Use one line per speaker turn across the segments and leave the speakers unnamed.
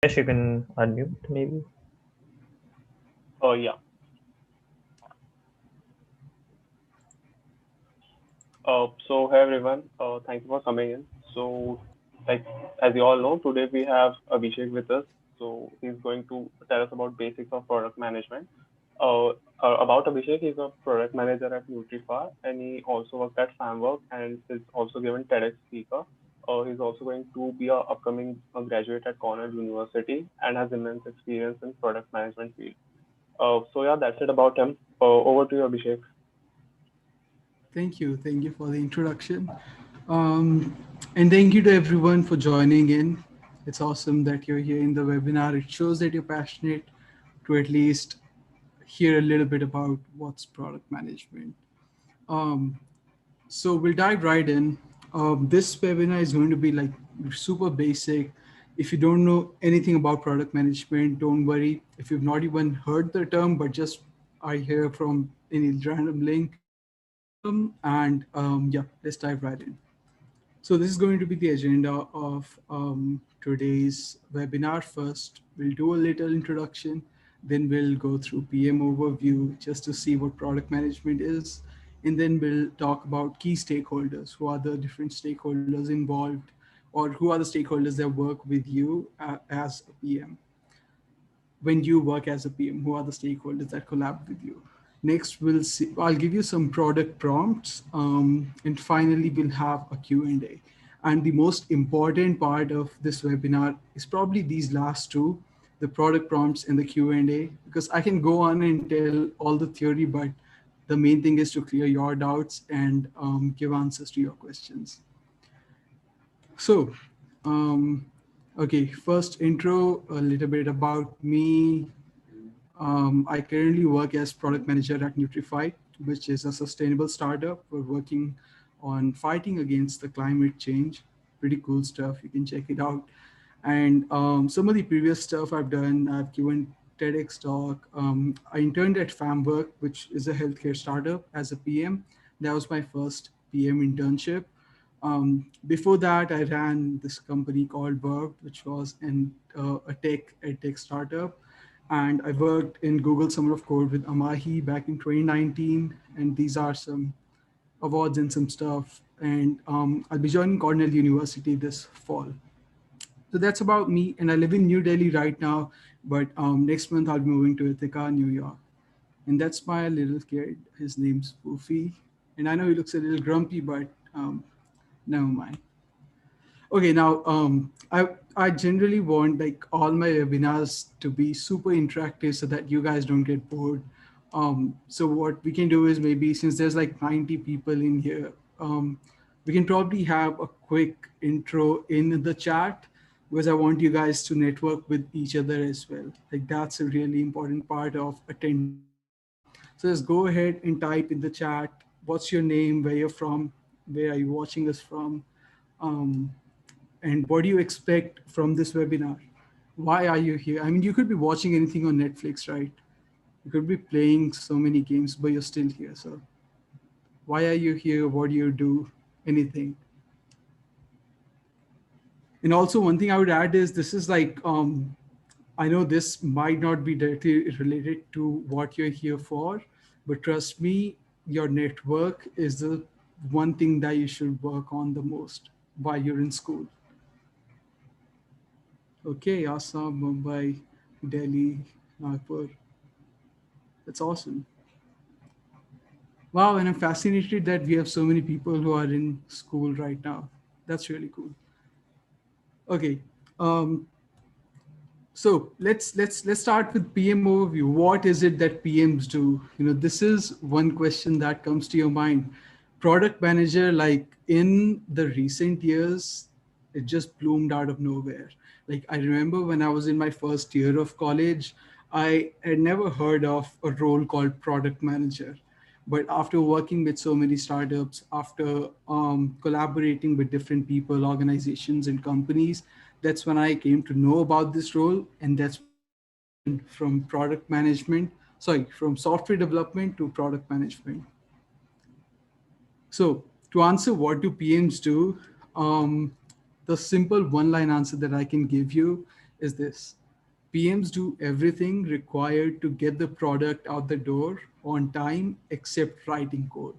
Yes, you can unmute maybe.
Yeah. Hey everyone. Thank you for coming in. Like as you all know, today we have Abhishek with us. He's going to tell us about basics of product management. Uh, about Abhishek, he's a product manager at Neutrify, and he also worked at Framework and is also given TEDx speaker. He's also going to be a upcoming graduate at Cornell University and has immense experience in product management field. Yeah, that's it about him. Over to you, Abhishek.
Thank you. Thank you for the introduction. Um, and thank you to everyone for joining in. It's awesome that you're here in the webinar. It shows that you're passionate to at least hear a little bit about what's product management. Um, so we'll dive right in. This webinar is going to be like super basic. If you don't know anything about product management, don't worry. If you've not even heard the term, but just are here from any random link, welcome. And yeah, let's dive right in. So this is going to be the agenda of today's webinar. First, we'll do a little introduction. Then we'll go through PM overview just to see what product management is. And then we'll talk about key stakeholders, who are the different stakeholders involved, or who are the stakeholders that work with you as a PM. When you work as a PM, who are the stakeholders that collab with you? Next, we'll see, I'll give you some product prompts. And finally, we'll have a Q&A. And the most important part of this webinar is probably these last two, the product prompts and the Q&A, because I can go on and tell all the theory, but the main thing is to clear your doubts and give answers to your questions. So, um, okay, first intro, a little bit about me. I currently work as product manager at Neutrify, which is a sustainable startup. We're working on fighting against the climate change. Pretty cool stuff. You can check it out. And some of the previous stuff I've done, I've given TEDx talk. I interned at FamWork, which is a healthcare startup, as a PM. That was my first PM internship. Before that, I ran this company called Verb, which was a tech startup. And I worked in Google Summer of Code with Amahi back in 2019. And these are some awards and some stuff. And I'll be joining Cornell University this fall. So that's about me. And I live in New Delhi right now. But next month, I'll be moving to Ithaca, New York. And that's my little kid. His name's Poofy. And I know he looks a little grumpy, but never mind. Okay, now I generally want like all my webinars to be super interactive so that you guys don't get bored. So what we can do is maybe since there's like 90 people in here, we can probably have a quick intro in the chat because I want you guys to network with each other as well. Like that's a really important part of attending a webinar. So just go ahead and type in the chat, what's your name, where you're from, where are you watching us from? Um, and what do you expect from this webinar? Why are you here? I mean, you could be watching anything on Netflix, right? You could be playing so many games, but you're still here. So why are you here? What do you do? Anything. And also one thing I would add is this is like, I know this might not be directly related to what you're here for, but trust me, your network is the one thing that you should work on the most while you're in school. Okay, Assam, Mumbai, Delhi, Nagpur. That's awesome. Wow, and I'm fascinated that we have so many people who are in school right now. That's really cool. Okay, um, so let's start with PM overview. What is it that PMs do? You know, this is one question that comes to your mind. Product manager, like in the recent years, it just bloomed out of nowhere. Like I remember when I was in my first year of college, I had never heard of a role called product manager. But after working with so many startups, after collaborating with different people, organizations, and companies, that's when I came to know about this role. And that's when I transitioned from from software development to product management. So to answer what do PMs do, the simple one line answer that I can give you is this: PMs do everything required to get the product out the door on time except writing code.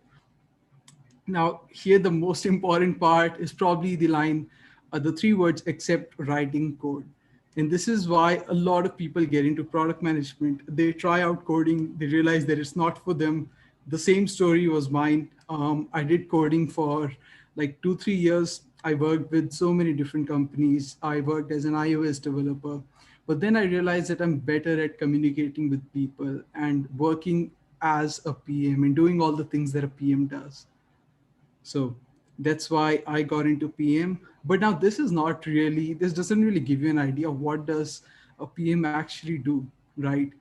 Now, here the most important part is probably the line, the three words, except writing code. And this is why a lot of people get into product management. They try out coding, they realize that it's not for them. The same story was mine. I did coding for like 2, 3 years. I worked with so many different companies. I worked as an iOS developer. But then I realized that I'm better at communicating with people and working as a PM and doing all the things that a PM does. So that's why I got into PM. But now this is not really, this doesn't really give you an idea of what does a PM actually do, right?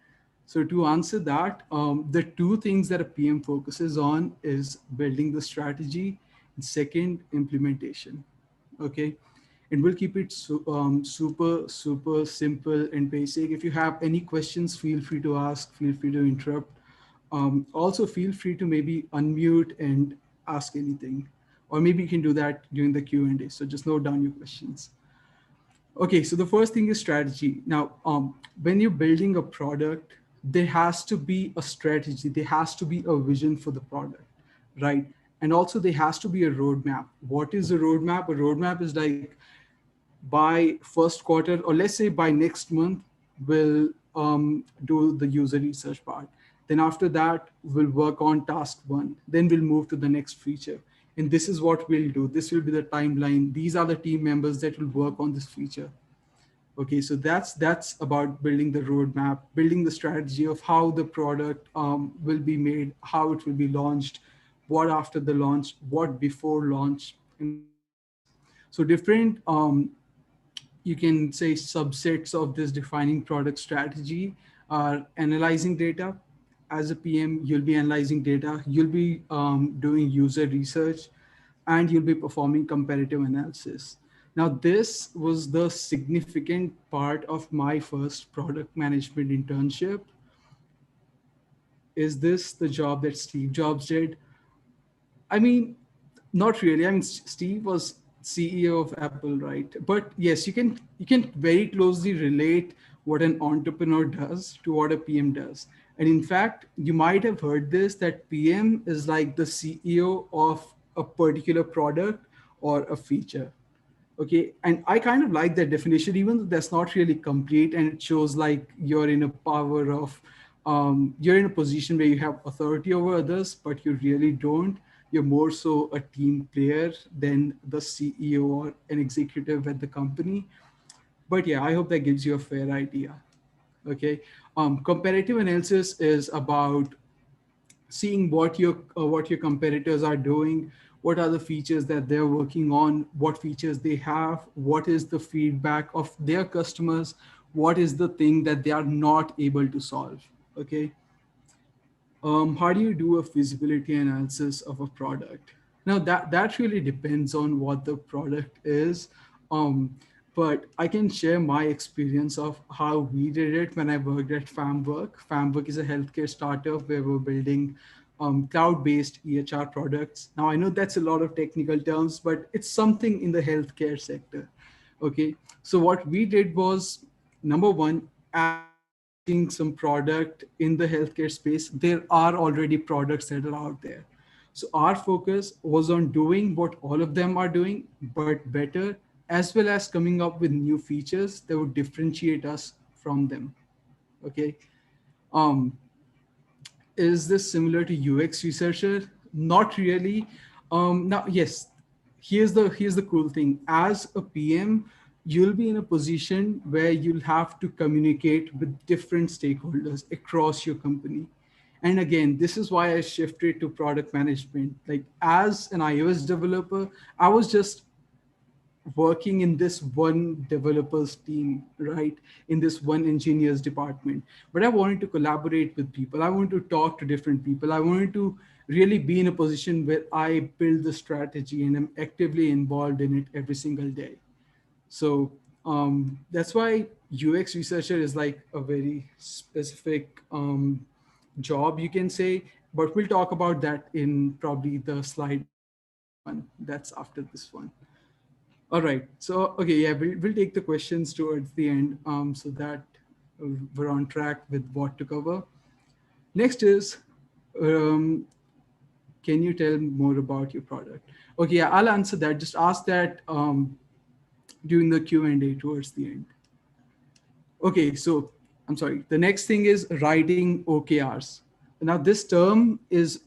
So to answer that, the two things that a PM focuses on is building the strategy and second, implementation. Okay. And we'll keep it super simple and basic. If you have any questions, feel free to ask, feel free to interrupt. Also, feel free to maybe unmute and ask anything, or maybe you can do that during the Q&A. So just note down your questions. Okay, so the first thing is strategy. Now, when you're building a product, there has to be a strategy. There has to be a vision for the product, right? And also there has to be a roadmap. What is a roadmap? A roadmap is like by first quarter, or let's say by next month, we'll do the user research part. Then after that, we'll work on task one. Then we'll move to the next feature. And this is what we'll do. This will be the timeline. These are the team members that will work on this feature. Okay, so that's about building the roadmap, building the strategy of how the product will be made, how it will be launched, what after the launch, what before launch, and all those things. So different you can say subsets of this defining product strategy are analyzing data. As a PM, you'll be analyzing data, you'll be doing user research, and you'll be performing comparative analysis. Now, this was the significant part of my first product management internship. Is this the job that Steve Jobs did? I mean, not really. I mean, Steve was CEO of Apple, right? But yes, you can very closely relate what an entrepreneur does to what a PM does. And in fact, you might have heard this that PM is like the CEO of a particular product or a feature. Okay, and I kind of like that definition, even though that's not really complete, and it shows like you're in a power of you're in a position where you have authority over others, but you really don't. You're more so a team player than the CEO or an executive at the company. But yeah, I hope that gives you a fair idea. Okay, comparative analysis is about seeing what your competitors are doing, what are the features that they're working on, what features they have, what is the feedback of their customers, what is the thing that they are not able to solve. Okay, how do you do a feasibility analysis of a product? Now that really depends on what the product is. Um, but I can share my experience of how we did it when I worked at FamWork. FamWork is a healthcare startup where we're building cloud-based EHR products. Now I know that's a lot of technical terms, but it's something in the healthcare sector. Okay, so what we did was, number one, as we were launching some product in the healthcare space, there are already products that are out there. So our focus was on doing what all of them are doing, but better, as well as coming up with new features that would differentiate us from them. Okay. Um, is this similar to UX researcher? Not really. Now, yes, here's the cool thing. As a PM, you'll be in a position where you'll have to communicate with different stakeholders across your company. And again, this is why I shifted to product management. Like as an iOS developer, I was just working in this one developers team, right? In this one engineers department. But I wanted to collaborate with people. I wanted to talk to different people. I wanted to really be in a position where I build the strategy and I'm actively involved in it every single day. So that's why UX researcher is like a very specific job, you can say. But we'll talk about that in probably the slide one that's after this one. All right. So, okay, yeah, we'll take the questions towards the end, so that we're on track with what to cover. Next is, um, can you tell more about your product? Okay, yeah, I'll answer that. Just ask that during the Q&A towards the end. Okay, so I'm sorry. The next thing is writing OKRs. Now, this term is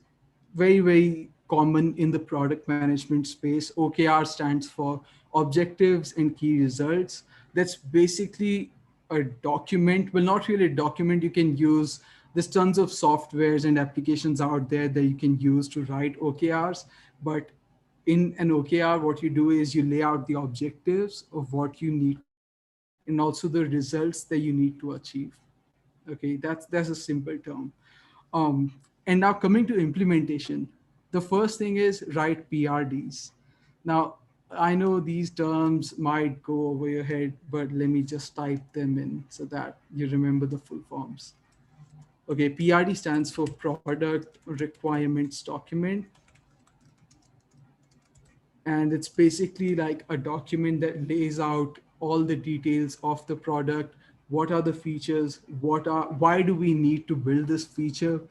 very, very common in the product management space. OKR stands for objectives and key results. That's basically a document. Well, not really a document. You can use, there's tons of softwares and applications out there that you can use to write OKRs. But in an OKR, what you do is you lay out the objectives of what you need to do and also the results that you need to achieve. Okay, that's a simple term. um, and now coming to implementation, the first thing is write PRDs. Now, I know these terms might go over your head, but let me just type them in so that you remember the full forms. Okay, PRD stands for Product Requirements Document, and it's basically like a document that lays out all the details of the product. What are the features, why do we need to build this feature,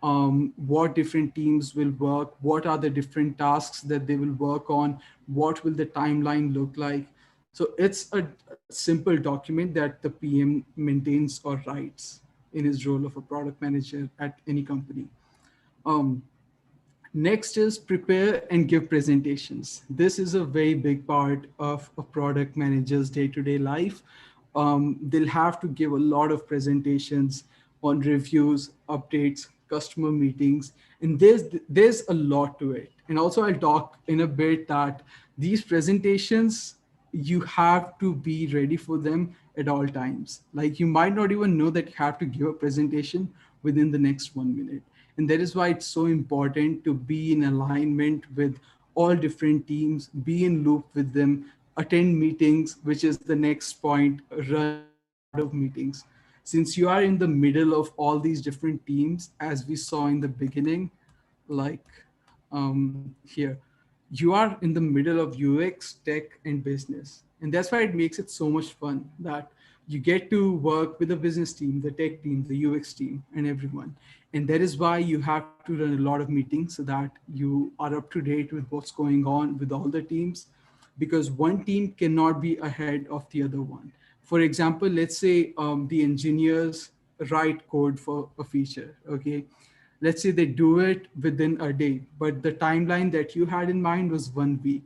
what different teams will work, what are the different tasks that they will work on, what will the timeline look like. So it's a simple document that the PM maintains or writes in his role of a product manager at any company. um, Next is prepare and give presentations. This is a very big part of a product manager's day-to-day life. They'll have to give a lot of presentations on reviews, updates, customer meetings, and there's a lot to it. And also, I'll talk in a bit that these presentations, you have to be ready for them at all times. Like, you might not even know that you have to give a presentation within the next 1 minute. And that is why it's so important to be in alignment with all different teams, be in loop with them, attend meetings, which is the next point, run a lot of meetings. Since you are in the middle of all these different teams, as we saw in the beginning, like here, you are in the middle of UX, tech, and business. And that's why it makes it so much fun that you get to work with the business team, the tech team, the UX team, and everyone. And that is why you have to run a lot of meetings so that you are up to date with what's going on with all the teams, because one team cannot be ahead of the other one. For example, let's say the engineers write code for a feature. Okay, let's say they do it within a day, but the timeline that you had in mind was 1 week.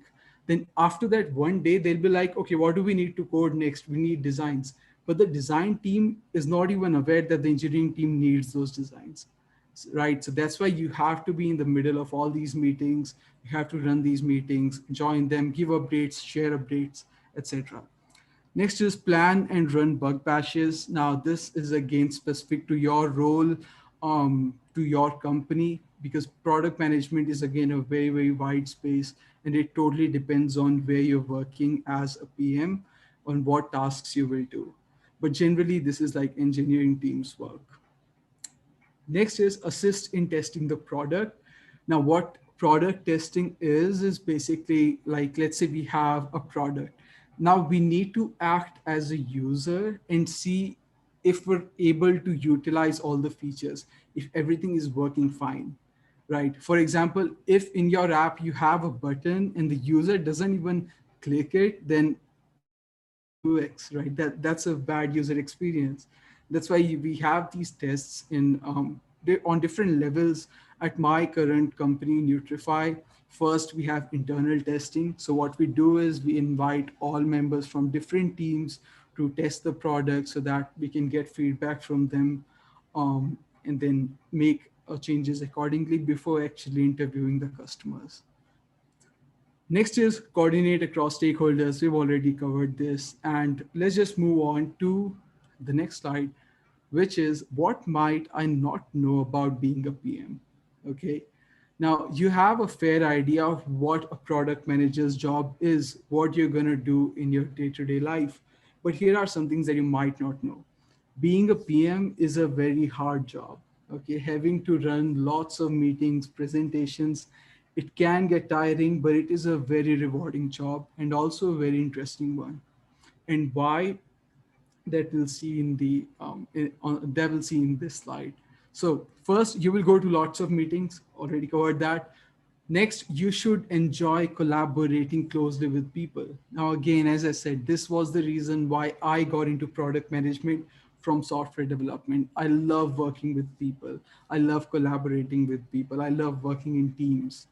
Then after that 1 day, they'll be like, okay, what do we need to code next? We need designs. But the design team is not even aware that the engineering team needs those designs. Right? So that's why you have to be in the middle of all these meetings. You have to run these meetings, join them, give updates, share updates, etc. Next is plan and run bug patches. Now, this is again specific to your role, to your company, because product management is again a very, very wide space, and it totally depends on where you're working as a PM, on what tasks you will do. But generally, this is like engineering teams work. Next is assist in testing the product. Now, what product testing is basically like, let's say we have a product. Now we need to act as a user and see if we're able to utilize all the features, if everything is working fine, right? For example, if in your app you have a button and the user doesn't even click it, then that's a bad UX, right? That's a bad user experience. That's why we have these tests in on different levels. At my current company, Neutrify, first we have internal testing. So what we do is we invite all members from different teams to test the product so that we can get feedback from them, and then make changes accordingly before actually interviewing the customers. Next is coordinate across stakeholders. We've already covered this. And let's just move on to the next slide, which is what might I not know about being a PM? Okay. Now you have a fair idea of what a product manager's job is, what you're going to do in your day-to-day life. But here are some things that you might not know. Being a PM is a very hard job. Okay. Having to run lots of meetings, presentations, It can get tiring, but it is a very rewarding job and also a very interesting one. And why, that we'll see in the that we'll see in this slide. So first, you will go to lots of meetings. Already covered that. Next, you should enjoy collaborating closely with people. Now, again, as I said, this was the reason why I got into product management from software development. I love working with people. I love collaborating with people. I love working in teams.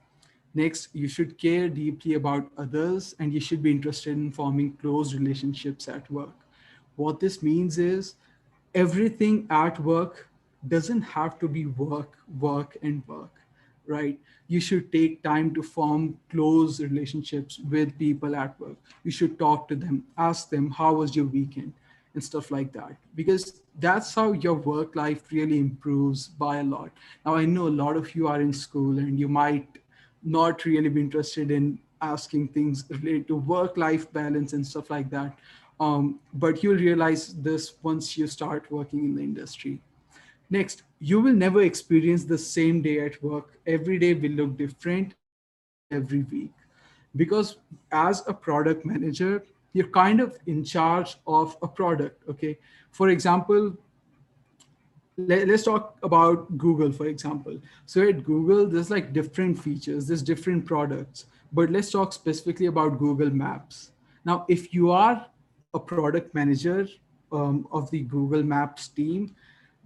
Next, you should care deeply about others and you should be interested in forming close relationships at work. What this means is everything at work doesn't have to be work, work, and work, right? You should take time to form close relationships with people at work. You should talk to them, ask them, how was your weekend? And stuff like that. Because that's how your work life really improves by a lot. Now, I know a lot of you are in school and you might not really be interested in asking things related to work life balance and stuff like that. But you'll realize this once you start working in the industry. Next, you will never experience the same day at work. Every day will look different, and so will every week. Because as a product manager, you're kind of in charge of a product. Okay. For example, let's talk about Google, for example. So at Google, there's like different features, there's different products, but let's talk specifically about Google Maps. Now, if you are a product manager of the Google Maps team,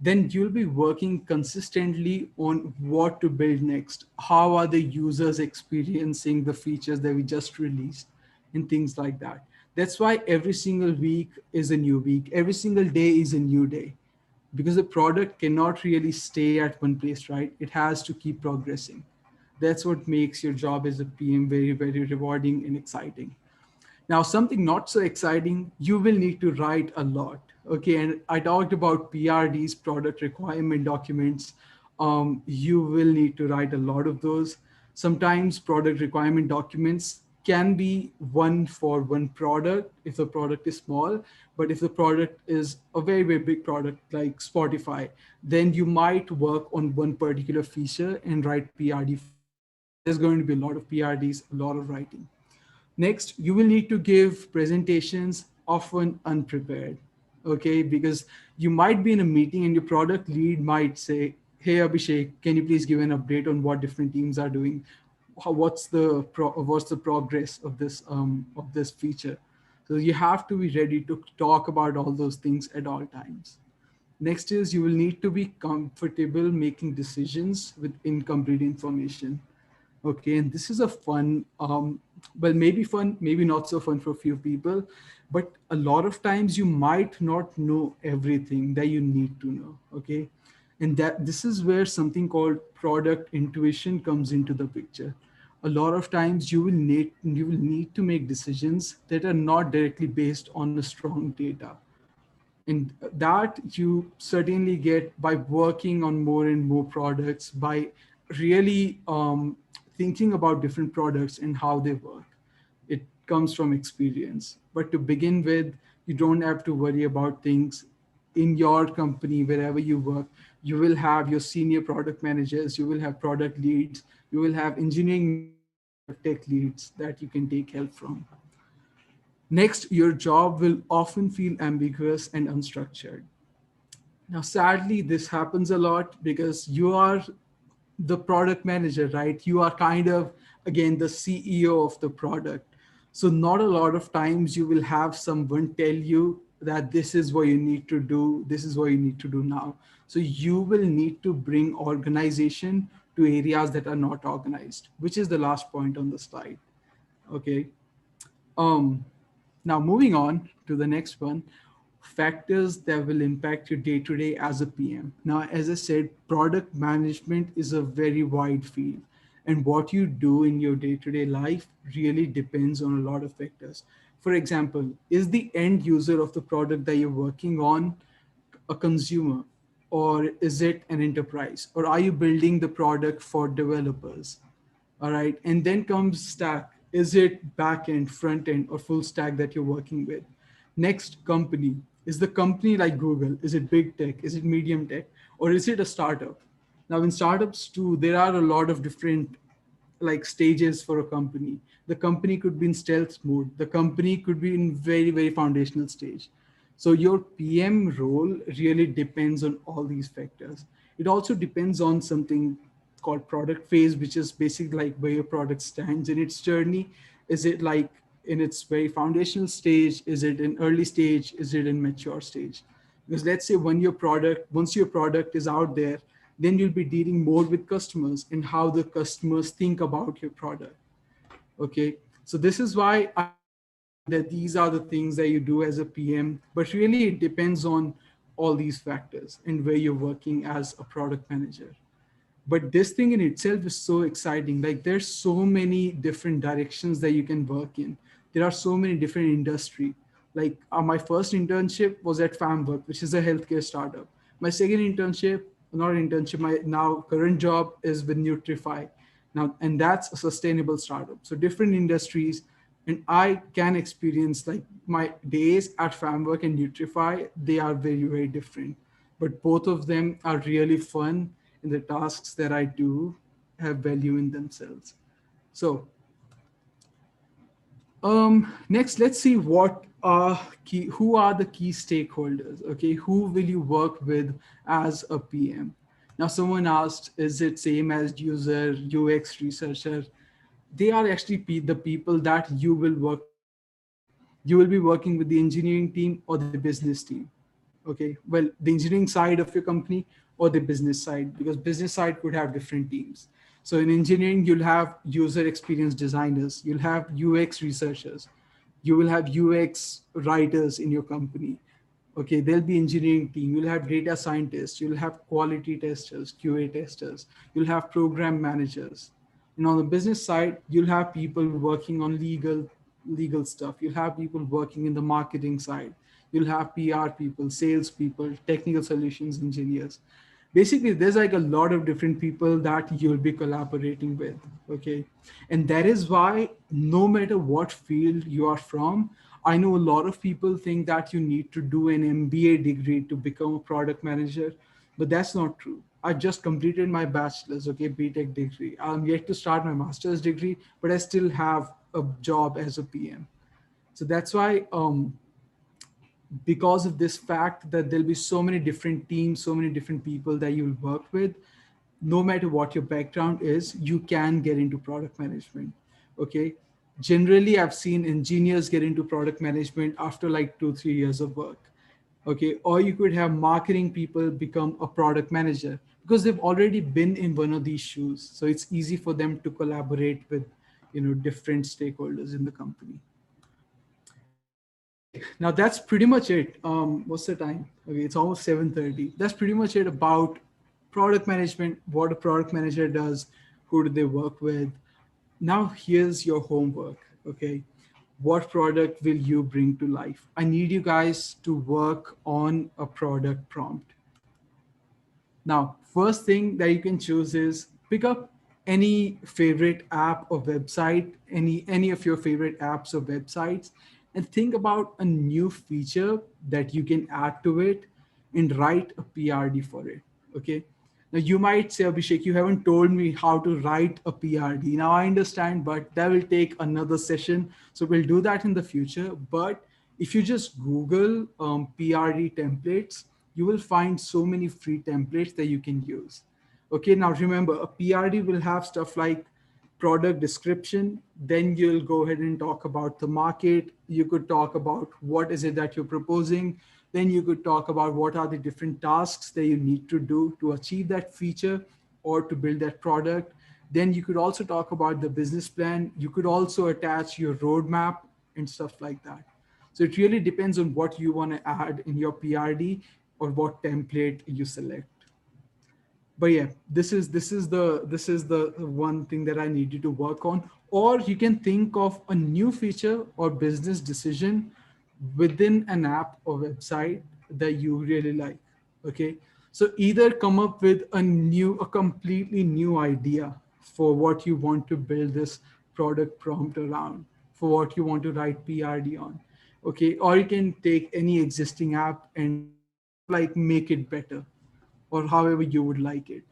then you'll be working consistently on what to build next. How are the users experiencing the features that we just released and things like that. That's why every single week is a new week. Every single day is a new day because the product cannot really stay at one place, right? It has to keep progressing. That's what makes your job as a PM very, very rewarding and exciting. Now, something not so exciting, you will need to write a lot. Okay, and I talked about PRDs, product requirement documents. You will need to write a lot of those. Sometimes product requirement documents can be one for one product if the product is small, but if the product is a very, very big product like Spotify, then you might work on one particular feature and write PRD for that. So there's going to be a lot of PRDs, a lot of writing. Next, you will need to give presentations often unprepared, okay? Because you might be in a meeting and your product lead might say, "Hey Abhishek, can you please give an update on what different teams are doing? What's the progress of this feature?" So you have to be ready to talk about all those things at all times. Next is you will need to be comfortable making decisions with incomplete information. Okay, and this is a fun, well, maybe fun, maybe not so fun for a few people, but a lot of times you might not know everything that you need to know. Okay, and that this is where something called product intuition comes into the picture. A lot of times you will need to make decisions that are not directly based on a strong data, and that you certainly get by working on more and more products, by really thinking about different products and how they work. It comes from experience. But to begin with, you don't have to worry about things in your company, wherever you work. You will have your senior product managers, you will have product leads, you will have engineering managers, you will have tech leads that you can take help from. Next, your job will often feel ambiguous and unstructured. Now, sadly, this happens a lot because you are the product manager, right? You are kind of, again, the CEO of the product. So, not a lot of times you will have someone tell you that this is what you need to do, this is what you need to do now. So, you will need to bring organization to areas that are not organized, which is the last point on the slide. Okay. Um, Now, moving on to the next one, factors that will impact your day to day as a PM. Now, as I said, product management is a very wide field, and what you do in your day to day life really depends on a lot of factors. For example, is the end user of the product that you're working on a consumer, or is it an enterprise, or are you building the product for developers? All right. And then comes stack. Is it back end, front end, or full stack that you're working with? Next, company. Is the company like Google? Is it big tech? Is it medium tech? Or is it a startup? Now, in startups too, there are a lot of different like stages for a company. The company could be in stealth mode. The company could be in very, very foundational stage. So your PM role really depends on all these factors. It also depends on something called product phase, which is basically like where your product stands in its journey. Is it like in its very foundational stage? Is it in early stage? Is it in mature stage? Because let's say once your product is out there, then you'll be dealing more with customers and how the customers think about your product. Okay. So this is why I mentioned that these are the things that you do as a PM, but really it depends on all these factors and where you're working as a product manager. But this thing in itself is so exciting. Like there's so many different directions that you can work in. There are so many different industry. Like my first internship was at FamWork, which is a healthcare startup. My second internship, not an internship, my now current job is with Neutrify. Now, and that's a sustainable startup. So different industries, and I can experience like my days at FamWork and Neutrify, they are very, very different. But both of them are really fun, and the tasks that I do have value in themselves. So next, let's see what are who are the key stakeholders. Okay, who will you work with as a PM? Now, someone asked, is it same as user UX researcher? They are actually the people that you will work with together. You will be working with the engineering team or the business team. Okay, well, the engineering side of your company or the business side, because business side could have different teams. So in engineering, you'll have user experience designers, you'll have UX researchers, you will have UX writers in your company. Okay, there'll be engineering team, you'll have data scientists, you'll have quality testers, QA testers, you'll have program managers. And on the business side, you'll have people working on legal stuff. You'll have people working in the marketing side. You'll have PR people, sales people, technical solutions engineers. Basically, there's like a lot of different people that you'll be collaborating with. Okay. And that is why no matter what field you are from, I know a lot of people think that you need to do an MBA degree to become a product manager, but that's not true. I just completed my bachelor's, okay, BTech degree. I'm yet to start my master's degree, but I still have a job as a PM. So that's why, because of this fact that there'll be so many different teams, so many different people that you'll work with, no matter what your background is, you can get into product management. Okay. Generally, I've seen engineers get into product management after like 2, 3 years of work. Okay. Or you could have marketing people become a product manager because they've already been in one of these shoes. So it's easy for them to collaborate with, different stakeholders in the company. Okay, now that's pretty much it. What's the time? Okay, it's almost 7:30. That's pretty much it about product management, what a product manager does, who do they work with. Now here's your homework. Okay, what product will you bring to life? I need you guys to work on a product prompt. Now, first thing that you can choose is pick up any favorite app or website, any of your favorite apps or websites, and think about a new feature that you can add to it and write a PRD for it. Okay. Now you might say, Abhishek, you haven't told me how to write a PRD. Now I understand, but that will take another session. So we'll do that in the future. But if you just Google PRD templates, you will find so many free templates that you can use. Okay, now remember, a PRD will have stuff like product description. Then you'll go ahead and talk about the market. You could talk about what is it that you're proposing. Then you could talk about what are the different tasks that you need to do to achieve that feature or to build that product. Then you could also talk about the business plan. You could also attach your roadmap and stuff like that. So it really depends on what you want to add in your PRD or what template you select. But yeah, this is the one thing that I need you to work on. Or you can think of a new feature or business decision within an app or website that you really like. Okay, so either come up with a completely new idea for what you want to build this product prompt around, for what you want to write PRD on. Okay, or you can take any existing app and kind of like make it better or however you would like it.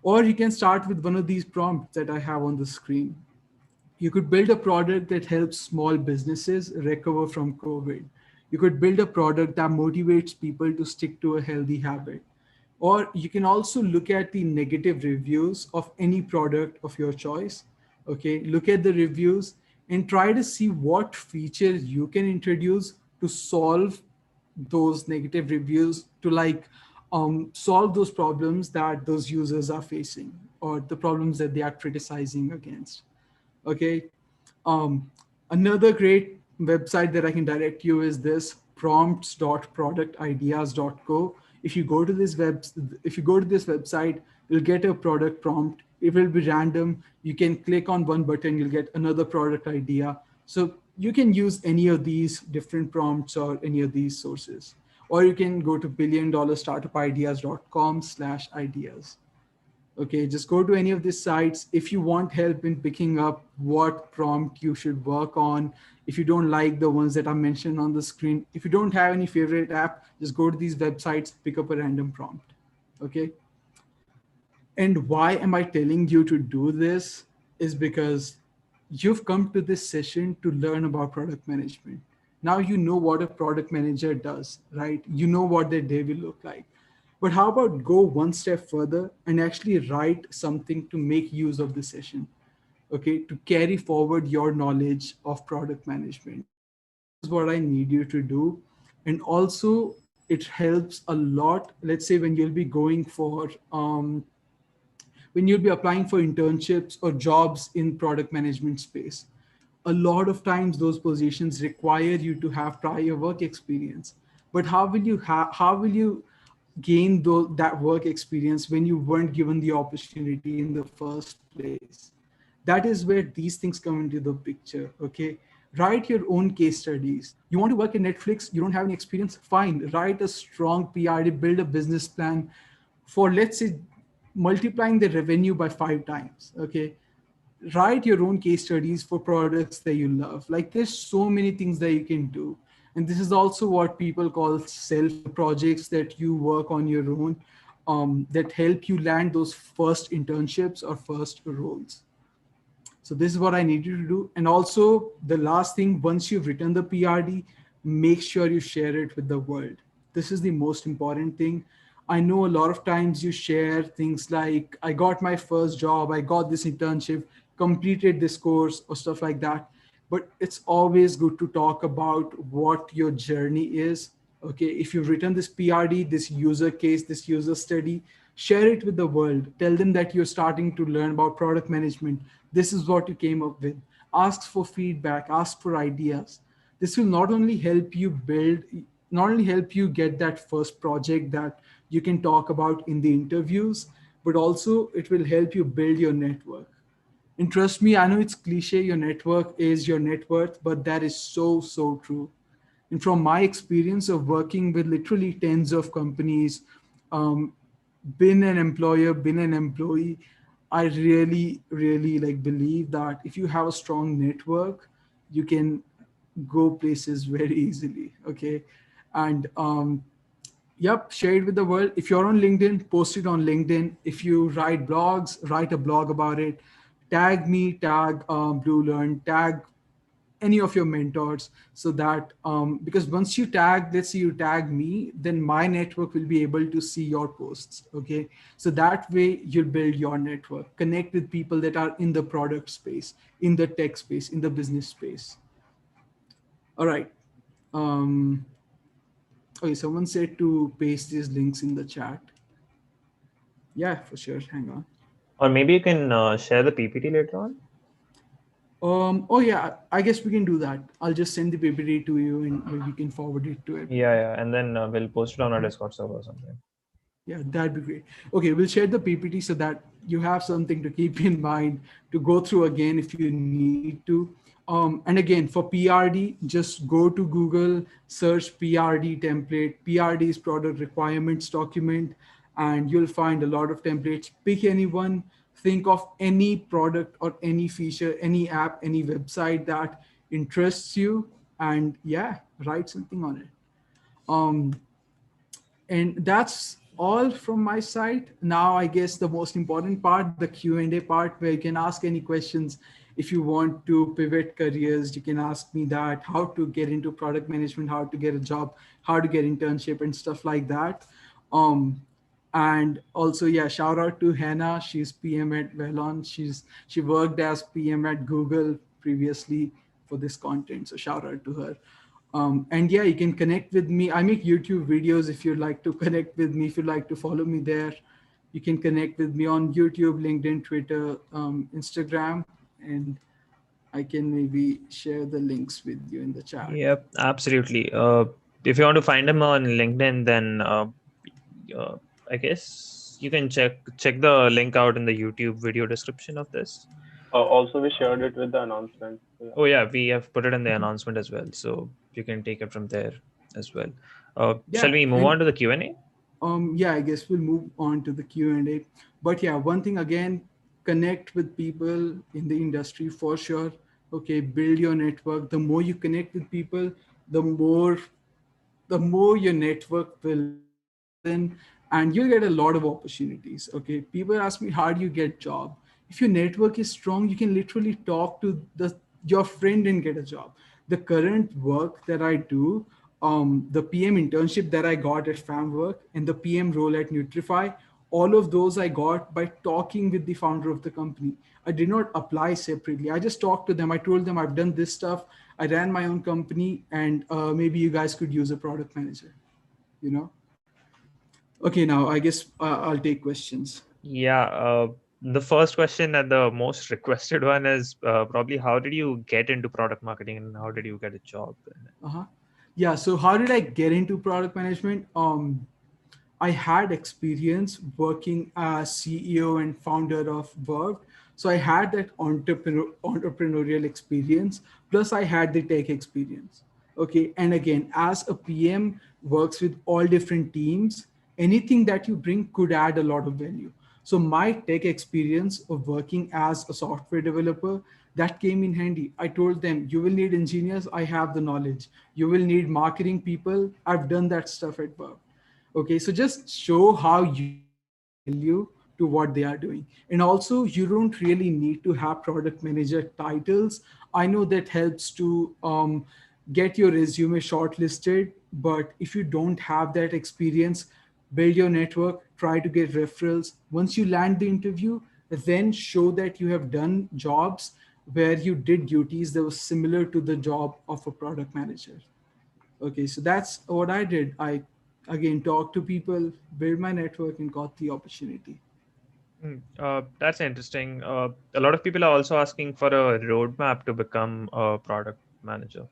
Or you can start with one of these prompts that I have on the screen. You could build a product that helps small businesses recover from COVID. You could build a product that motivates people to stick to a healthy habit. Or you can also look at the negative reviews of any product of your choice. Okay, look at the reviews and try to see what features you can introduce to solve those negative reviews, to solve those problems that those users are facing, or the problems that they are criticizing against. Okay. um, Another great website that I can direct you is this prompts.productideas.co. If you go to this website, you'll get a product prompt. It will be random. You can click on one button, you'll get another product idea. So you can use any of these different prompts or any of these sources. Or you can go to billiondollar startupideas.com/ideas. Okay, just go to any of these sites. If you want help in picking up what prompt you should work on, if you don't like the ones that are mentioned on the screen, if you don't have any favorite app, just go to these websites, pick up a random prompt. Okay. And why am I telling you to do this? Is because you've come to this session to learn about product management. Now you know what a product manager does, right? You know what their day will look like. But how about go one step further and actually write something to make use of the session, okay? To carry forward your knowledge of product management. This is what I need you to do. And also, it helps a lot. Let's say when you'll be applying for internships or jobs in product management space, a lot of times those positions require you to have prior work experience. But how will you gain that work experience when you weren't given the opportunity in the first place? That is where these things come into the picture. Okay, write your own case studies. You want to work at Netflix, you don't have any experience, fine, write a strong PRD, build a business plan for, let's say, multiplying the revenue by 5 times. Okay, write your own case studies for products that you love. Like, there's so many things that you can do. And this is also what people call self projects, that you work on your own, that help you land those first internships or first roles. So this is what I need you to do. And also the last thing, once you've written the PRD, make sure you share it with the world. This is the most important thing. I know a lot of times you share things like, I got my first job, I got this internship, completed this course, or stuff like that. But it's always good to talk about what your journey is. Okay, if you've written this PRD, this user case, this user study, share it with the world. Tell them that you're starting to learn about product management. This is what you came up with. Ask for feedback, ask for ideas. This will not only help you get that first project that you can talk about in the interviews, but also it will help you build your network. And trust me, I know it's cliche, your network is your net worth, but that is so, so true. And from my experience of working with literally tens of companies, um, been an employer, been an employee, I really, really like believe that if you have a strong network, you can go places very easily. Okay. And yep, share it with the world. If you're on LinkedIn, post it on LinkedIn. If you write blogs, write a blog about it. Tag me, tag Blue Learn, tag any of your mentors, so that because once you tag, let's say you tag me, then my network will be able to see your posts. Okay, so that way you'll build your network, connect with people that are in the product space, in the tech space, in the business space. All right. um okay, someone said to paste these links in the chat. Yeah, for sure, hang on.
Or maybe you can share the PPT later on.
Oh yeah, I guess we can do that. I'll just send the PPT to you and maybe you can forward it to
Yeah,
everyone.
yeah, and then we'll post it on our Discord server or something.
Yeah, that'd be great. Okay, we'll share the PPT so that you have something to keep in mind to go through again if you need to. And again, for PRD, just go to Google, search PRD template. PRD is product requirements document, and you'll find a lot of templates. Pick any one, think of any product or any feature, any app, any website that interests you, and yeah, write something on it. Um, and that's all from my side. Now, I guess the most important part, the Q&A part, where you can ask any questions. If you want to pivot careers, you can ask me that, how to get into product management, how to get a job, how to get internship and stuff like that. Um, and also, yeah, shout out to Hannah. She's PM at Velon. She worked as PM at Google previously for this content. So shout out to her. And yeah, you can connect with me. I make YouTube videos. If you'd like to connect with me, if you'd like to follow me there, you can connect with me on YouTube, LinkedIn, Twitter, Instagram, and I can maybe share the links with you in the chat.
Yep, absolutely. If you want to find him on LinkedIn, then uh, I guess you can check the link out in the YouTube video description of this.
Also, we shared it with the announcement. So, yeah.
Oh yeah, we have put it in the announcement as well, so you can take it from there as well. Shall
Yeah,
we move
and
on to the Q&A?
yeah, I guess we'll move on to the Q&A. But yeah, one thing again, connect with people in the industry for sure. Okay, build your network. The more you connect with people, the more the more your network will broaden, and you'll get a lot of opportunities. Okay, people ask me, how do you get job? If your network is strong, you can literally talk to your friend and get a job. The current work that I do, the PM internship that I got at FamWork and the PM role at Neutrify, all of those I got by talking with the founder of the company. I did not apply separately. I just talked to them. I told them I've done this stuff. I ran my own company, and maybe you guys could use a product manager. You know. Okay, now I guess I'll take questions.
Yeah, the first question and the most requested one is probably how did you get into product marketing and how did you get a job in it?
Uh-huh. Yeah. So how did I get into product management? I had experience working as CEO and founder of Verve. So I had that entrepreneurial experience. Plus, I had the tech experience. Okay. And again, as a PM works with all different teams, anything that you bring could add a lot of value. So my tech experience of working as a software developer, that came in handy. I told them, you will need engineers. I have the knowledge. You will need marketing people. I've done that stuff at Verve. Okay, so just show how you can add value to what they are doing. And also, you don't really need to have product manager titles. I know that helps to get your resume shortlisted, but if you don't have that experience, build your network, try to get referrals. Once you land the interview, then show that you have done jobs where you did duties that was similar to the job of a product manager. Okay, so that's what I did. I again talked to people, build my network, and got the opportunity.
That's interesting. A lot of people are also asking for a roadmap to become a product manager.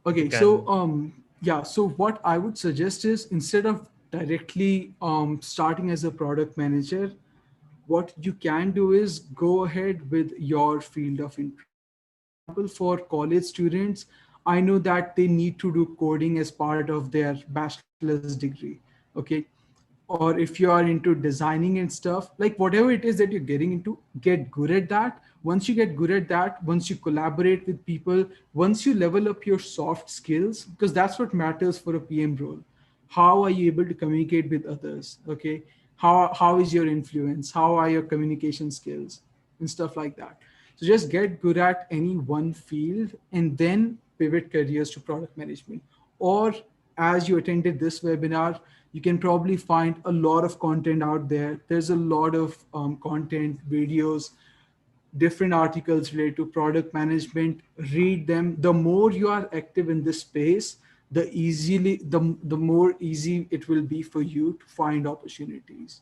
If you
Okay, so
can,
yeah, so what I would suggest is, instead of directly starting as a product manager, what you can do is go ahead with your field of interest. For example, for college students, I know that they need to do coding as part of their bachelor's degree. Okay, or if you are into designing and stuff, like whatever it is that you're getting into, get good at that. Once you get good at that, once you collaborate with people, once you level up your soft skills, because that's what matters for a PM role. How are you able to communicate with others? Okay, how is your influence? How are your communication skills and stuff like that? So just get good at any one field and then pivot careers to product management. Or as you attended this webinar, you can probably find a lot of content out there. There's a lot of content, videos, different articles related to product management. Read them. The more you are active in this space, the more easy it will be for you to find opportunities.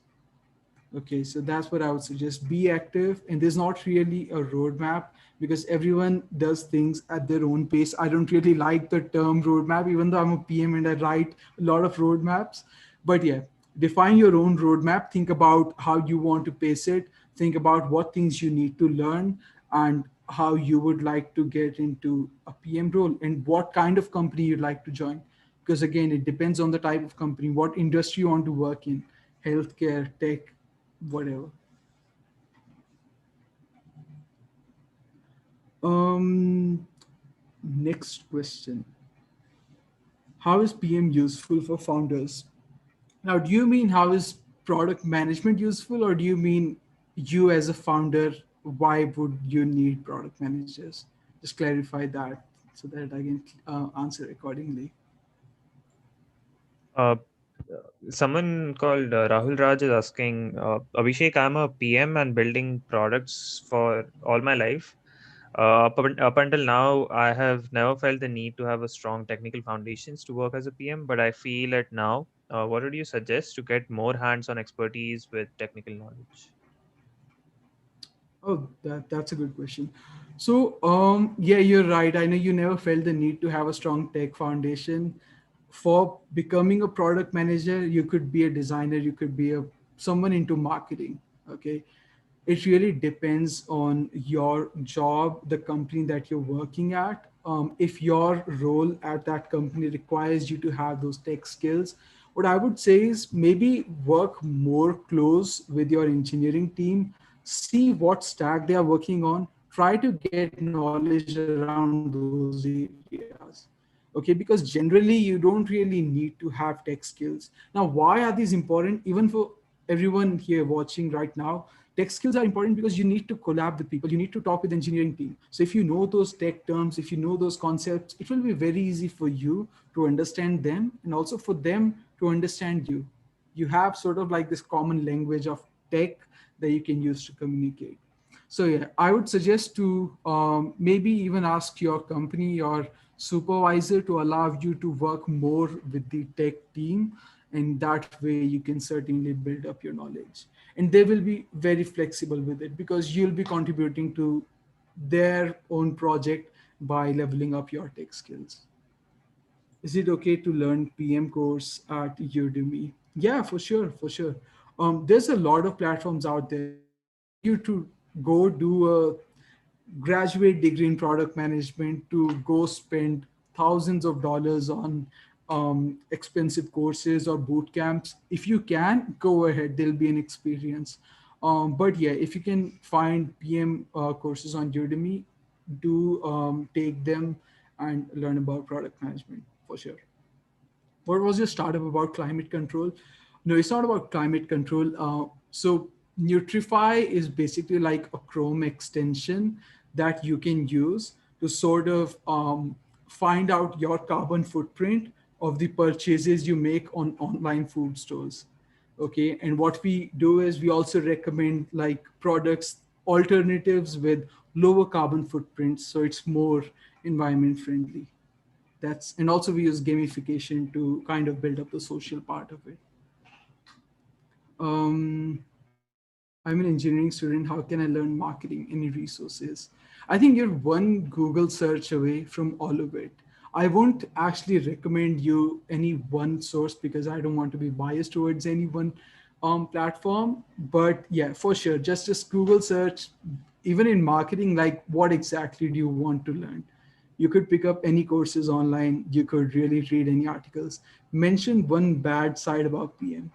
Okay, so that's what I would suggest. Be active, and there's not really a roadmap because everyone does things at their own pace. I don't really like the term roadmap, even though I'm a PM and I write a lot of roadmaps. But yeah, define your own roadmap. Think about how you want to pace it. Think about what things you need to learn and how you would like to get into a PM role and what kind of company you'd like to join. Because again, it depends on the type of company, what industry you want to work in, healthcare, tech, whatever. Um, Next question. How is PM useful for founders? Now, do you mean how is product management useful, or do you mean you as a founder, why would you need product managers? Just clarify that so that I can answer accordingly.
Uh, Someone called Rahul Raj is asking, Abhishek, I'm a PM and building products for all my life. Up until now, I have never felt the need to have a strong technical foundations to work as a PM, but I feel it now. What would you suggest to get more hands-on expertise with technical knowledge?
Oh, that's a good question. So, yeah, you're right. I know you never felt the need to have a strong tech foundation. For becoming a product manager, you could be a designer, you could be a someone into marketing. Okay, it really depends on your job, the company that you're working at. If your role at that company requires you to have those tech skills, what I would say is maybe work more close with your engineering team, see what stack they are working on, try to get knowledge around those areas. Okay, because generally you don't really need to have tech skills. Now, why are these important? Even for everyone here watching right now, tech skills are important because you need to collab with people, you need to talk with engineering team. So if you know those tech terms, if you know those concepts, it will be very easy for you to understand them and also for them to understand you. You have sort of like this common language of tech that you can use to communicate. So yeah, I would suggest to maybe even ask your company or supervisor to allow you to work more with the tech team, and that way you can certainly build up your knowledge. And they will be very flexible with it because you'll be contributing to their own project by leveling up your tech skills. Is it okay to learn PM course at Udemy? Yeah, for sure, for sure. There's a lot of platforms out there. I'm not telling you to go do a graduate degree in product management to go spend thousands of dollars on expensive courses or boot camps. If you can, go ahead. There'll be an experience. But yeah, if you can find PM courses on Udemy, do take them and learn about product management for sure. What was your startup about climate control? No, it's not about climate control. So Neutrify is basically like a Chrome extension that you can use to sort of find out your carbon footprint of the purchases you make on online food stores. Okay, and what we do is we also recommend like products alternatives with lower carbon footprints, so it's more environment friendly. That's, and also we use gamification to kind of build up the social part of it. I'm an engineering student, how can I learn marketing? Any resources? I think you're one Google search away from all of it. I won't actually recommend you any one source because I don't want to be biased towards any one platform. But yeah, for sure, just Google search. Even in marketing, like what exactly do you want to learn? You could pick up any courses online. You could really read any articles. Mention one bad side about PM.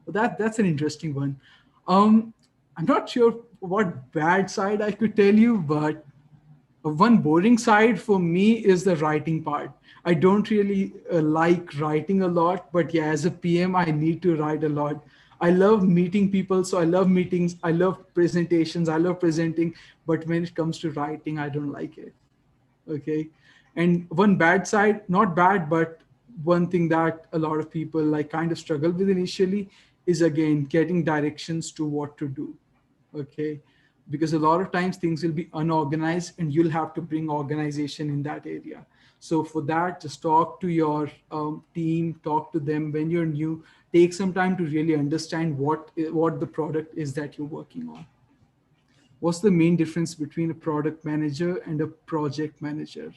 Well, that's an interesting one. Um, I'm not sure what bad side I could tell you, but one boring side for me is the writing part. I don't really like writing a lot, but yeah, as a PM, I need to write a lot. I love meeting people, so I love meetings. I love presentations. I love presenting, but when it comes to writing, I don't like it. Okay, and one bad side, not bad, but one thing that a lot of people like kind of struggle with initially is again getting directions to what to do. Okay, because a lot of times things will be unorganized and you'll have to bring organization in that area. So for that, just talk to your team, talk to them when you're new, take some time to really understand what the product is that you're working on. What's the main difference between a product manager and a project manager?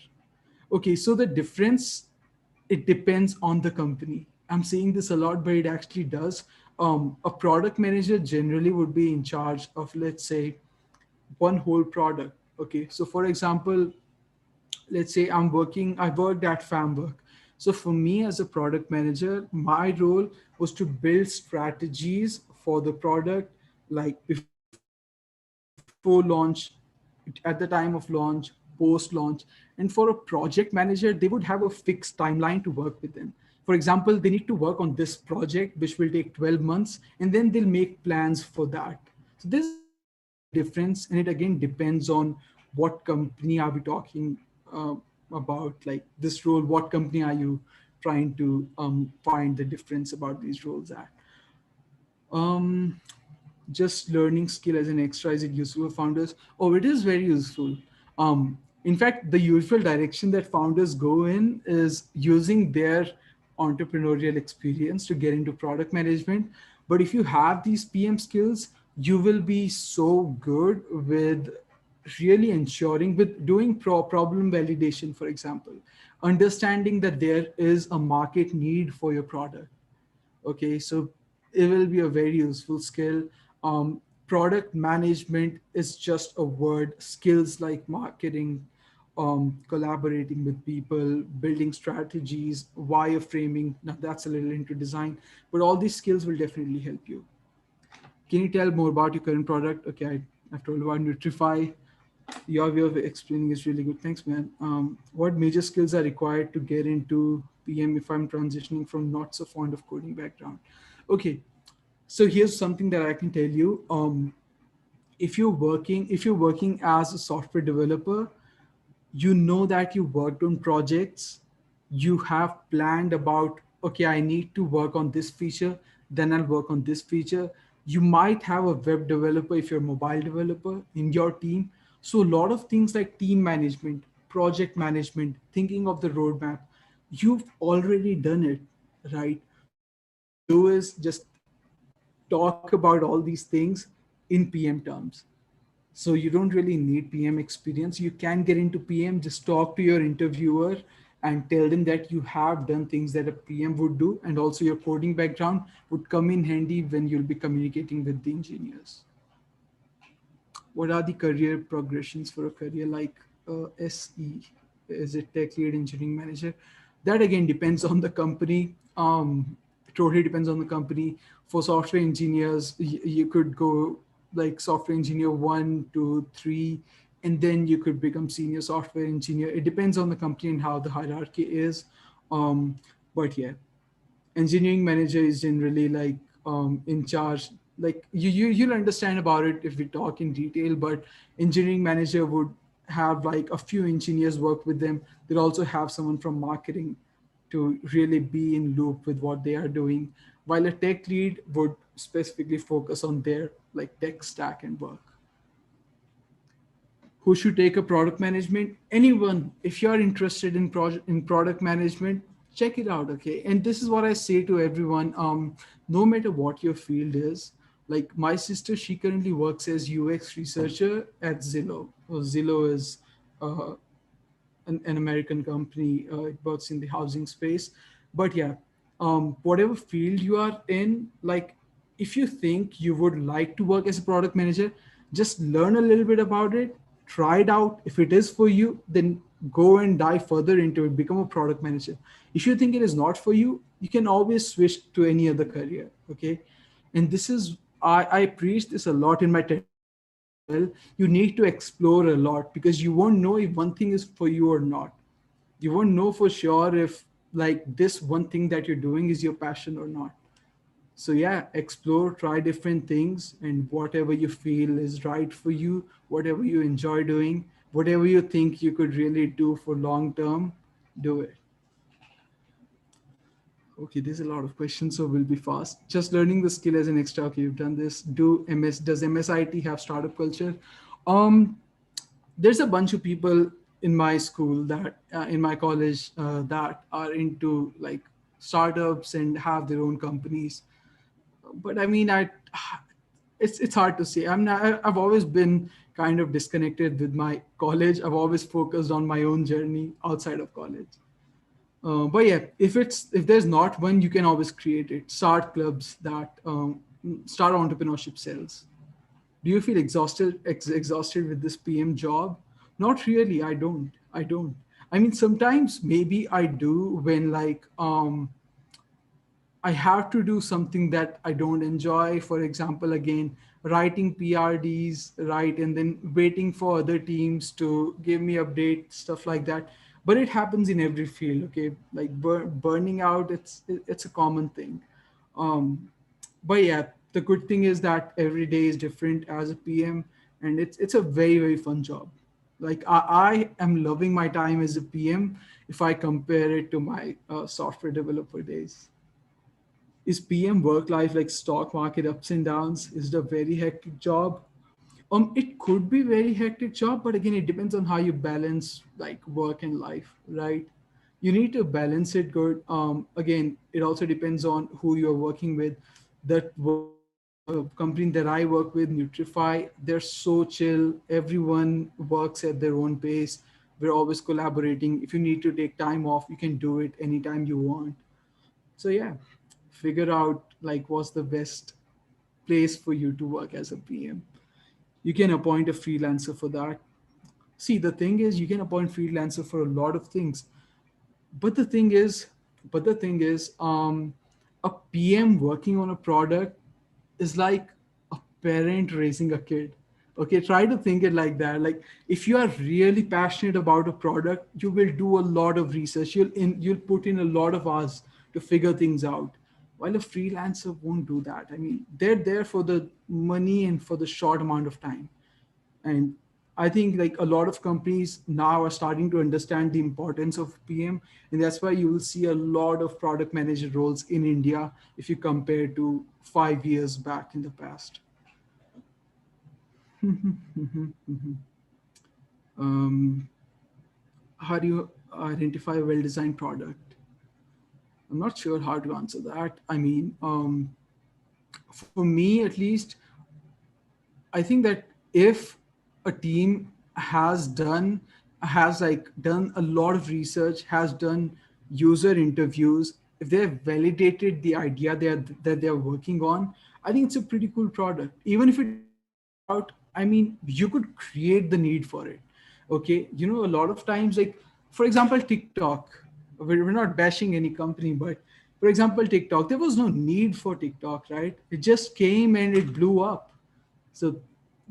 Okay, so the difference, it depends on the company. I'm saying this a lot, but it actually does. A product manager generally would be in charge of, let's say, one whole product. Okay, so for example, let's say I worked at Famwork. So for me as a product manager, my role was to build strategies for the product, like before launch, at the time of launch, post launch. And for a project manager, they would have a fixed timeline to work within. For example, for example, they need to work on this project which will take 12 months, and then they'll make plans for that. So there's a very big difference, and it again depends on what company are we talking uh, about, like this role, what company are you trying to find the difference about these roles at. um, just learning skill as an extra, is it useful for founders? Oh, it is very useful. In fact, the usual direction that founders go in is using their entrepreneurial experience to get into product management. But if you have these PM skills, you will be so good with really ensuring, with doing problem validation, for example, understanding that there is a market need for your product. Okay, so it will be a very useful skill. Product management is just a word. Skills like marketing, collaborating with people, building strategies, wireframing, now that's a little into design, but all these skills will definitely help you. Can you tell more about your current product? Okay, I've told about Neutrify. Your way of explaining is really good. Thanks, man. What major skills are required to get into PM if I'm transitioning from not so fond of coding background? Okay, so here's something that I can tell you. If you're working as a software developer, you know that you worked on projects, you have planned about, okay, I need to work on this feature, then I'll work on this feature. You might have a web developer if you're a mobile developer in your team. So a lot of things like team management, project management, thinking of the roadmap, you've already done it, right? So all you need to do is just talk about all these things in PM terms. So you don't really need PM experience. You can get into PM, just talk to your interviewer and tell them that you have done things that a PM would do. And also your coding background would come in handy when you'll be communicating with the engineers. What are the career progressions for a career like SE? Is it tech lead, engineering manager? That again depends on the company. It totally depends on the company. For software engineers, you could go like software engineer 1 to 3, and then you could become senior software engineer. It depends on the company and how the hierarchy is. But yeah, engineering manager is generally like in charge, like you'll understand about it if we talk in detail, but engineering manager would have like a few engineers work with them. They'll also have someone from marketing to really be in loop with what they are doing, while a tech lead would specifically focus on their like tech stack and work. Who should take a product management? Anyone. If you're interested in project in product management, check it out. Okay, and this is what I say to everyone. No matter what your field is, like my sister, she currently works as UX researcher at Zillow. Zillow is uh, an American company. It works in the housing space. But yeah, whatever field you are in, like if you think you would like to work as a product manager, just learn a little bit about it, try it out. If it is for you, then go and dive further into it, become a product manager. If you think it is not for you, you can always switch to any other career. Okay. And this is, I preach this a lot in my TED talks as well. You need to explore a lot because you won't know if one thing is for you or not. You won't know for sure if like this one thing that you're doing is your passion or not. So yeah, explore, try different things, and whatever you feel is right for you, whatever you enjoy doing, whatever you think you could really do for long term, do it. Okay, there's a lot of questions, so we'll be fast. Just learning the skill as an extra. Okay, you've done this. Does MSIT have startup culture? Um, there's a bunch of people in my school that in my college that are into like startups and have their own companies. But I mean, it's hard to say. I've always been kind of disconnected with my college. I've always focused on my own journey outside of college. But yeah, if there's not one, you can always create it. Start clubs that start entrepreneurship cells. Do you feel exhausted with this PM job? Not really. I don't. I mean, sometimes maybe I do when like I have to do something that I don't enjoy. For example, again, writing PRDs, right, and then waiting for other teams to give me update, stuff like that. but it happens in every field. Okay, like burning out, it's a common thing. um, but yeah, the good thing is that every day is different as a PM, and it's a very fun job. Like I am loving my time as a PM if I compare it to my software developer days. Is PM work life like stock market ups and downs? Is it a very hectic job? It could be very hectic job, but again, it depends on how you balance like work and life, right? You need to balance it good. Again, it also depends on who you're working with. The company that I work with, Neutrify, they're so chill. Everyone works at their own pace. We're always collaborating. If you need to take time off, you can do it anytime you want. So yeah, figure out like what's the best place for you to work as a PM. You can appoint a freelancer for that. See, the thing is, you can appoint freelancer for a lot of things, but the thing is, a PM working on a product is like a parent raising a kid. Okay, try to think it like that. Like if you are really passionate about a product, you will do a lot of research. You'll put in a lot of hours to figure things out. While a freelancer won't do that. I mean, they're there for the money and for the short amount of time. And I think like a lot of companies now are starting to understand the importance of PM, and that's why you will see a lot of product manager roles in India if you compare to 5 years back in the past. um, how do you identify a well-designed product? I'm not sure how to answer that. I mean, for me at least, I think that if a team has like done a lot of research, has done user interviews, if they have validated the idea that they're working on, I think it's a pretty cool product. Even if it doesn't work out, I mean, you could create the need for it. Okay, a lot of times, like for example, TikTok. We're not bashing any company, but for example, TikTok, there was no need for TikTok, right? It just came and it blew up. So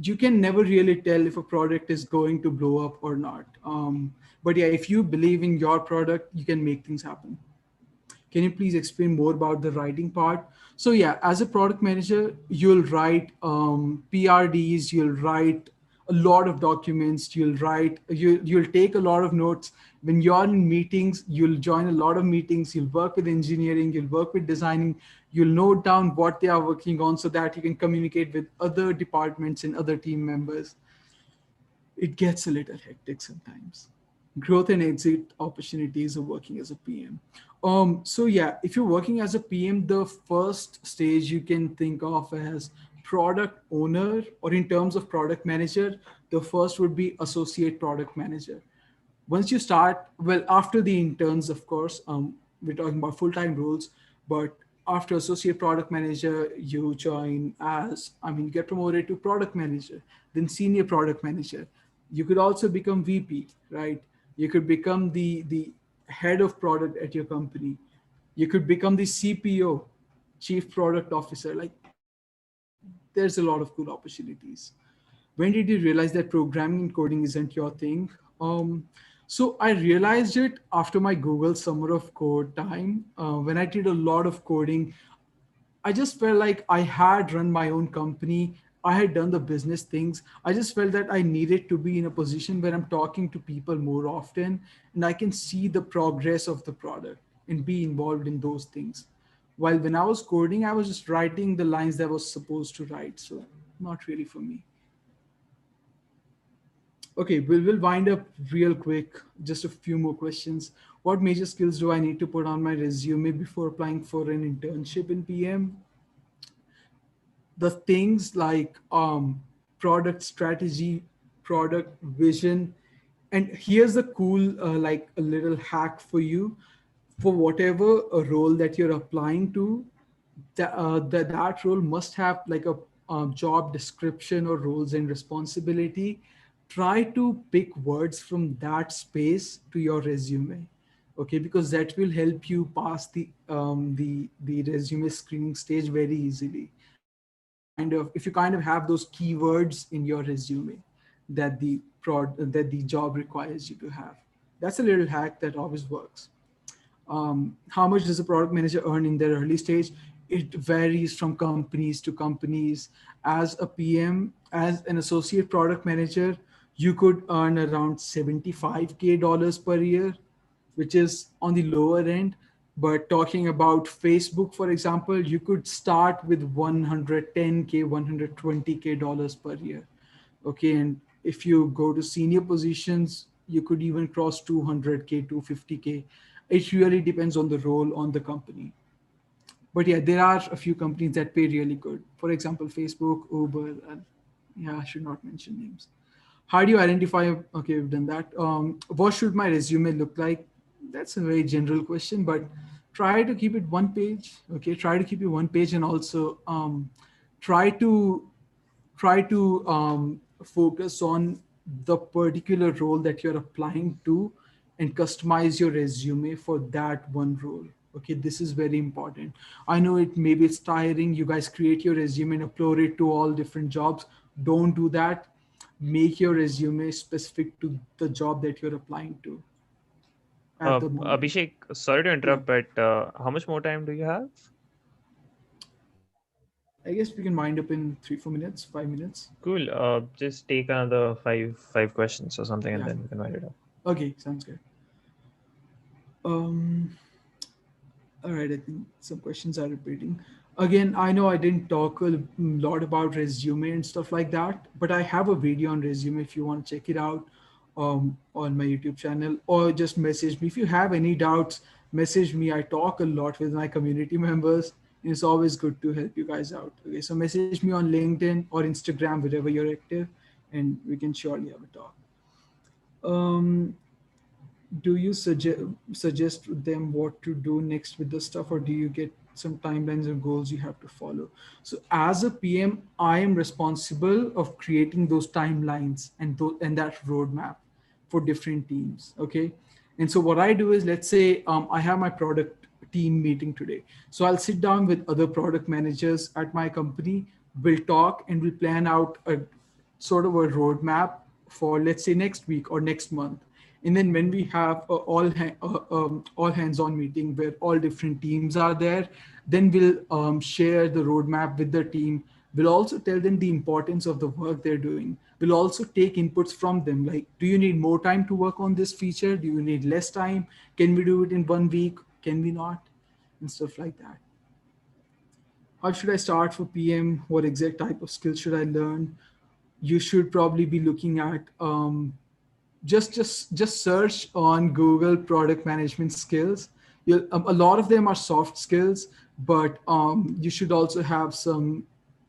you can never really tell if a product is going to blow up or not. But yeah, if you believe in your product, you can make things happen. Can you please explain more about the writing part? So yeah, as a product manager, you'll write PRDs, you'll write a lot of documents, you'll take a lot of notes. When you're in meetings, you'll join a lot of meetings, you'll work with engineering, you'll work with designing, you'll note down what they are working on so that you can communicate with other departments and other team members. It gets a little hectic sometimes. Growth and exit opportunities of working as a PM. So yeah, if you're working as a PM, the first stage you can think of as product owner, or in terms of product manager, the first would be associate product manager. Once you start, well, after the interns, of course, we're talking about full-time roles, but after associate product manager, you join as, I mean, you get promoted to product manager, then senior product manager. You could also become VP, right? You could become the head of product at your company. You could become the CPO, chief product officer. Like there's a lot of cool opportunities. When did you realize that programming and coding isn't your thing? So I realized it after my Google Summer of Code time. When I did a lot of coding, I just felt like I had run my own company. I had done the business things. I just felt that I needed to be in a position where I'm talking to people more often and I can see the progress of the product and be involved in those things. While when I was coding, I was just writing the lines that I was supposed to write. So not really for me. Okay, we'll wind up real quick. Just a few more questions. What major skills do I need to put on my resume before applying for an internship in PM? The things like product strategy, product vision, and here's a cool like a little hack for you. For whatever a role that you're applying to, that role must have like a job description or roles and responsibility. Try to pick words from that space to your resume, okay, because that will help you pass the resume screening stage very easily. If you kind of have those keywords in your resume that the job requires you to have. That's a little hack that always works. How much does a product manager earn in their early stage? It varies from companies to companies. As a PM, as an associate product manager, you could earn around 75K dollars per year, which is on the lower end. But talking about Facebook, for example, you could start with 110K, 120K dollars per year. Okay, and if you go to senior positions, you could even cross 200K, 250K. It really depends on the role, on the company. But yeah, there are a few companies that pay really good. For example, Facebook, Uber, and yeah, I should not mention names. How do you identify? Okay, we've done that. What should my resume look like? That's a very general question, but try to keep it one page. Okay, try to keep it one page, and also try to focus on the particular role that you're applying to and customize your resume for that one role. Okay, this is very important. I know it maybe it's tiring. You guys create your resume and upload it to all different jobs. Don't do that. Make your resume specific to the job that you're applying to at the moment.
Abhishek, sorry to
Yeah,
interrupt, but how much more time do you have?
I guess we can wind up in 3 4 minutes, 5 minutes.
Cool. Just take another five questions or something, and
Yeah.
then we can wind it up.
Okay, sounds good. um All right, I think some questions are repeating. Again, I know I didn't talk a lot about resume and stuff like that, but I have a video on resume if you want to check it out on my YouTube channel, or just message me. If you have any doubts, message me. I talk a lot with my community members, and it's always good to help you guys out. Okay, so message me on LinkedIn or Instagram, wherever you're active, and we can surely have a talk. Um, do you suggest them what to do next with the stuff, or do you get some timelines or goals you have to follow? So as a PM, I am responsible of creating those timelines and that roadmap for different teams. Okay, and so what I do is, let's say I have my product team meeting today, so I'll sit down with other product managers at my company. We'll talk and we'll plan out a sort of a roadmap for, let's say, next week or next month. And then when we have a all hands on meeting where all different teams are there, then we'll share the roadmap with the team. We'll also tell them the importance of the work they're doing. We'll also take inputs from them, like, do you need more time to work on this feature? Do you need less time? Can we do it in 1 week? Can we not? And stuff like that. How should I start for PM? What exact type of skills should I learn? You should probably be looking at just search on Google product management skills. A lot of them are soft skills, but you should also have some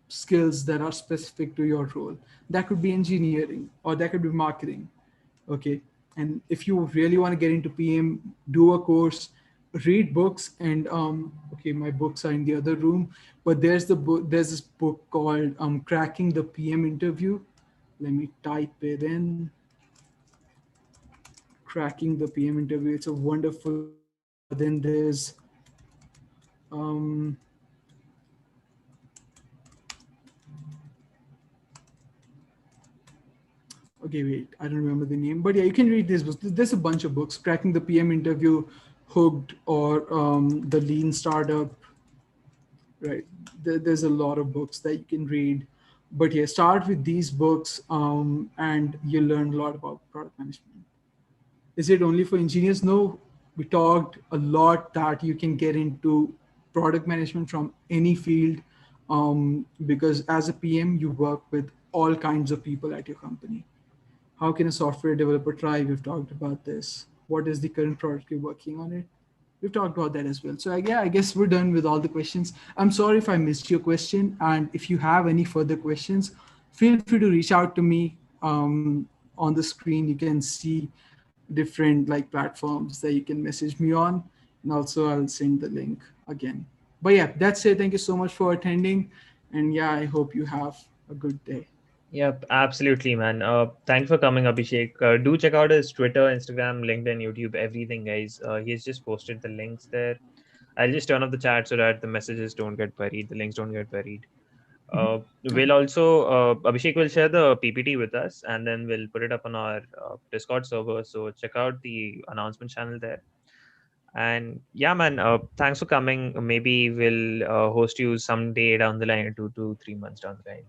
skills that are specific to your role. That could be engineering, or that could be marketing. Okay, and if you really want to get into PM, do a course, read books, and okay, my books are in the other room, but there's this book called Cracking the PM Interview. Let me type it in. Cracking the PM Interview. It's a wonderful book. Then there's um, okay, wait, I don't remember the name, but yeah, you can read these books. There's a bunch of books: Cracking the PM Interview, Hooked, or The Lean Startup. Right, there's a lot of books that you can read, but yeah, start with these books, and you'll learn a lot about product management. Is it only for engineers? No, we talked a lot that you can get into product management from any field, because as a PM, you work with all kinds of people at your company. How can a software developer thrive? We've talked about this. What is the current product you're working on it? We've talked about that as well. So yeah, I guess we're done with all the questions. I'm sorry if I missed your question. And if you have any further questions, feel free to reach out to me. On the screen, you can see different like platforms that you can message me on. And also I'll send the link again. But yeah, that's it. Thank you so much for attending. And yeah, I hope you have a good day.
Yep, absolutely, man. Thanks for coming, Abhishek. Do check out his Twitter, Instagram, LinkedIn, YouTube, everything, guys. He has just posted the links there. I'll just turn off the chat so that the messages don't get buried, the links don't get buried.
Mhm.
We'll
Okay.
also Abhishek will share the PPT with us, and then we'll put it up on our Discord server. So check out the announcement channel there. And yeah, man, thanks for coming. Maybe we'll host you someday down the line, 2 to 3 months down the line,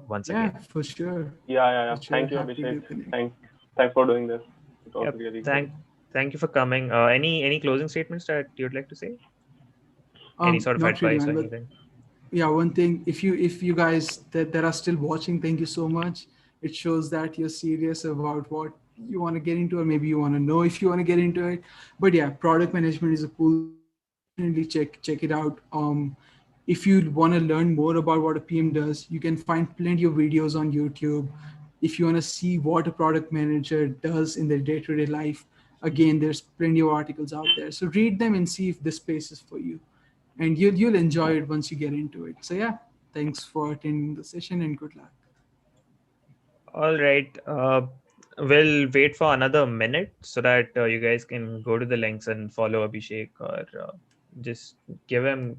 once
Yeah,
again.
for sure.
Yeah, yeah,
For
yeah.
sure.
Thank you,
Happy
Abhishek.
to connect.
Thanks for doing this. It was
Yep.
really great.
Thank you for coming. Any closing statements that you'd like to say? Any sort of
Not really,
advice or
man, but
anything?
yeah, one thing, if you guys that are still watching, thank you so much. It shows that you're serious about what you want to get into, or maybe you want to know if you want to get into it. But yeah, product management is a cool thing. Definitely check it out. If you want to learn more about what a PM does, you can find plenty of videos on YouTube. If you want to see what a product manager does in their day-to-day life, again, there's plenty of articles out there, so read them and see if this space is for you, and you'll enjoy it once you get into it. So yeah, thanks for attending the session and good luck.
All right. We'll wait for another minute so that you guys can go to the links and follow Abhishek, or just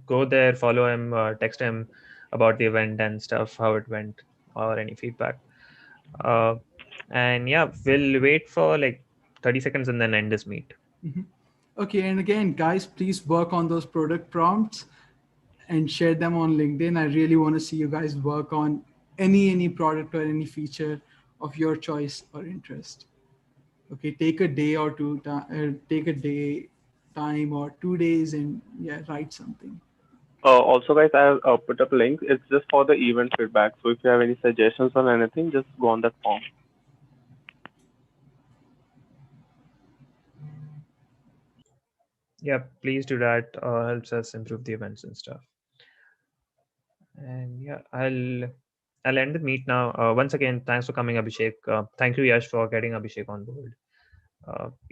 go there, follow him, text him about the event and stuff, how it went, or any feedback. Uh, and yeah, we'll wait for like 30 seconds and then end this meet.
Mhm. Okay, and again, guys, please work on those product prompts and share them on LinkedIn. I really want to see you guys work on any product or any feature of your choice or interest. Okay, take a day or two, take a day time or 2 days, and yeah, write something.
Also, guys, I have put up links. It's just for the event feedback. So if you have any suggestions on anything, just go on that form.
Yeah, please do that. Helps us improve the events and stuff. And yeah, I'll end the meet now. Once again, thanks for coming, Abhishek. Thank you, Yash, for getting Abhishek on board.